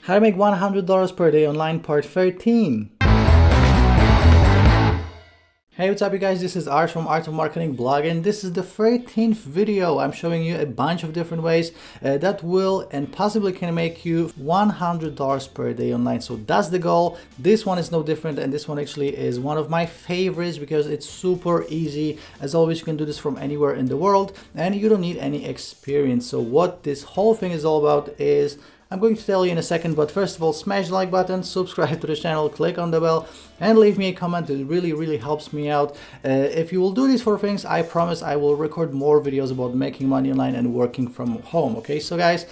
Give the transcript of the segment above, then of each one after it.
How to make $100 per day online, part 13. Hey, what's up you guys, this is Art from Art of Marketing blog, and this is the 13th video. I'm showing you a bunch of different ways that will and possibly can make you $100 per day online. So that's the goal. This one is no different, and this one actually is one of my favorites because it's super easy. As always, you can do this from anywhere in the world and you don't need any experience. So what this whole thing is all about is I'm going to tell you in a second, but first of all, smash the like button, subscribe to the channel, click on the bell, and leave me a comment. It really helps me out. If you will do these 4 things, I promise I will record more videos about making money online and working from home. Okay, so guys,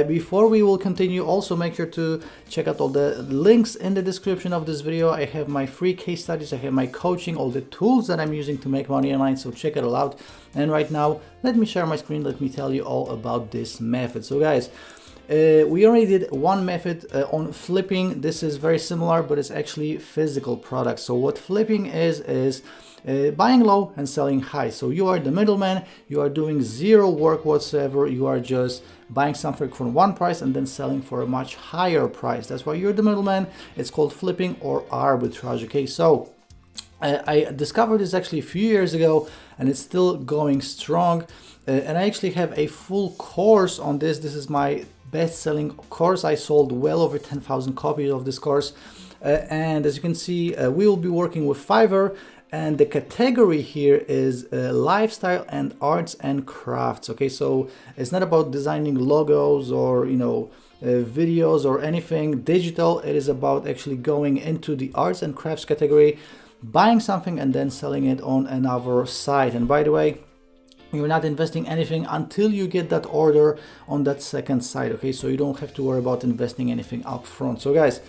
before we will continue, also make sure to check out all the links in the description of this video. I have my free case studies, I have my coaching, all the tools that I'm using to make money online, so check it all out. And right now, let me share my screen, let me tell you all about this method. So guys, we already did one method on flipping. This is very similar, but it's actually physical products. So what flipping is buying low and selling high. So you are the middleman, you are doing zero work whatsoever, you are just buying something for one price and then selling for a much higher price. That's why you're the middleman. It's called flipping or arbitrage. Okay, so I discovered this actually a few years ago and it's still going strong. And I actually have a full course on this. This is my best-selling course. I sold well over 10,000 copies of this course. And as you can see, we will be working with Fiverr. And the category here is lifestyle and arts and crafts. Okay, so it's not about designing logos or, videos or anything digital. It is about actually going into the arts and crafts category, buying something and then selling it on another site. And by the way, you're not investing anything until you get that order on that second site. Okay, so you don't have to worry about investing anything up front. So guys,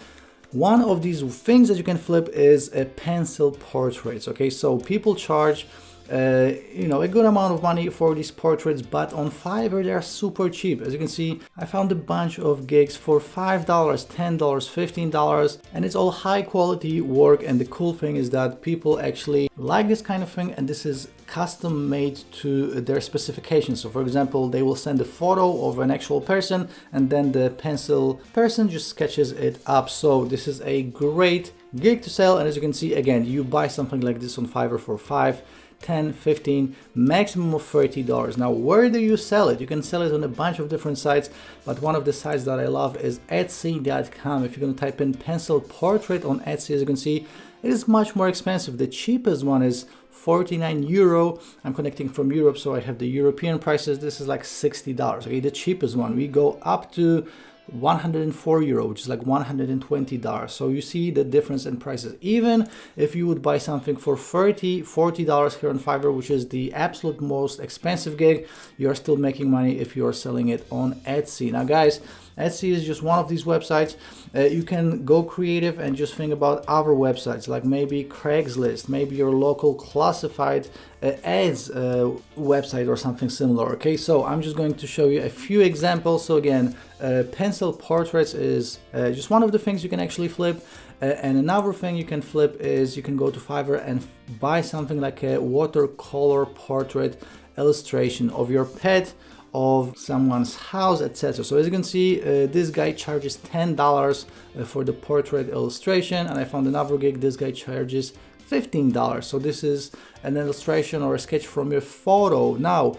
one of these things that you can flip is a pencil portraits. Okay, so people charge a good amount of money for these portraits, but on Fiverr they are super cheap. As you can see, I found a bunch of gigs for $5, $10, $15, and it's all high quality work. And the cool thing is that people actually like this kind of thing, and this is custom made to their specifications. So for example, they will send a photo of an actual person and then the pencil person just sketches it up. So this is a great gig to sell. And as you can see, again, you buy something like this on Fiverr for $5, $10, $15, maximum of $30. Now, where do you sell it? You can sell it on a bunch of different sites, but one of the sites that I love is Etsy.com. If you're going to type in pencil portrait on Etsy, as you can see, it is much more expensive. The cheapest one is 49 euro. I'm connecting from Europe, so I have the European prices. This is like $60. Okay, the cheapest one. We go up to 104 euro, which is like $120. So you see the difference in prices. Even if you would buy something for $40 here on Fiverr, which is the absolute most expensive gig, you're still making money if you're selling it on Etsy. Now guys, Etsy is just one of these websites. You can go creative and just think about other websites like maybe Craigslist, maybe your local classified ads website or something similar. Okay, so I'm just going to show you a few examples. So again, pencil portraits is just one of the things you can actually flip. And another thing you can flip is you can go to Fiverr and buy something like a watercolor portrait illustration of your pet, of someone's house, etc. So as you can see, this guy charges $10 for the portrait illustration, and I found another gig, this guy charges $15. So this is an illustration or a sketch from your photo. Now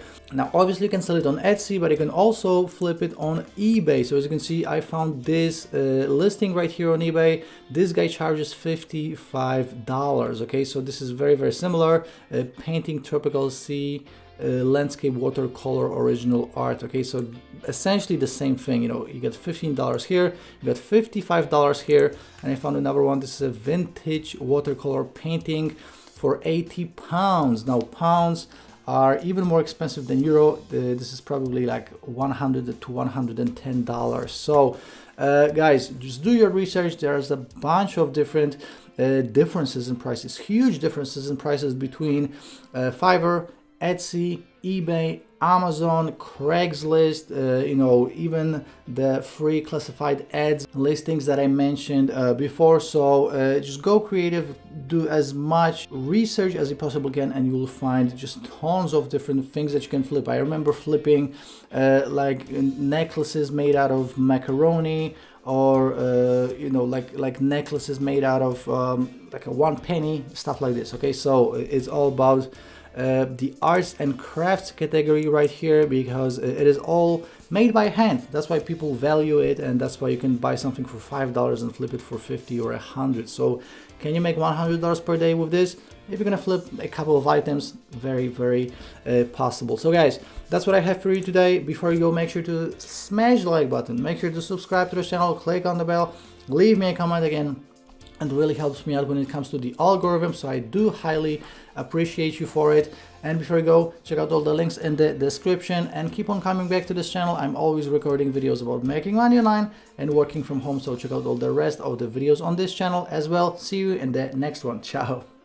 obviously you can sell it on Etsy, but you can also flip it on eBay. So as you can see, I found this listing right here on eBay. This guy charges $55. Okay, so this is very similar. Painting tropical sea landscape watercolor original art. Okay, so essentially the same thing. You get $15 here, you got $55 here, and I found another one. This is a vintage watercolor painting for 80 pounds. Now pounds are even more expensive than euro. This is probably like $100 to $110. So guys, just do your research. There's a bunch of different differences in prices, huge differences in prices between Fiverr, Etsy, eBay, Amazon, Craigslist, even the free classified ads listings that I mentioned before. So just go creative, do as much research as you possibly can, and you will find just tons of different things that you can flip. I remember flipping like necklaces made out of macaroni, or you know, like necklaces made out of like a 1 penny, stuff like this. Okay, so it's all about the arts and crafts category right here, because it is all made by hand. That's why people value it, and that's why you can buy something for $5 and flip it for 50 or 100. So can you make $100 per day with this? If you're gonna flip a couple of items, very possible. So guys, that's what I have for you today. Before you go, make sure to smash the like button, make sure to subscribe to the channel, click on the bell, leave me a comment again, and really helps me out when it comes to the algorithm, so I do highly appreciate you for it. And before you go, check out all the links in the description, and keep on coming back to this channel. I'm always recording videos about making money online and working from home, so check out all the rest of the videos on this channel as well. See you in the next one. Ciao.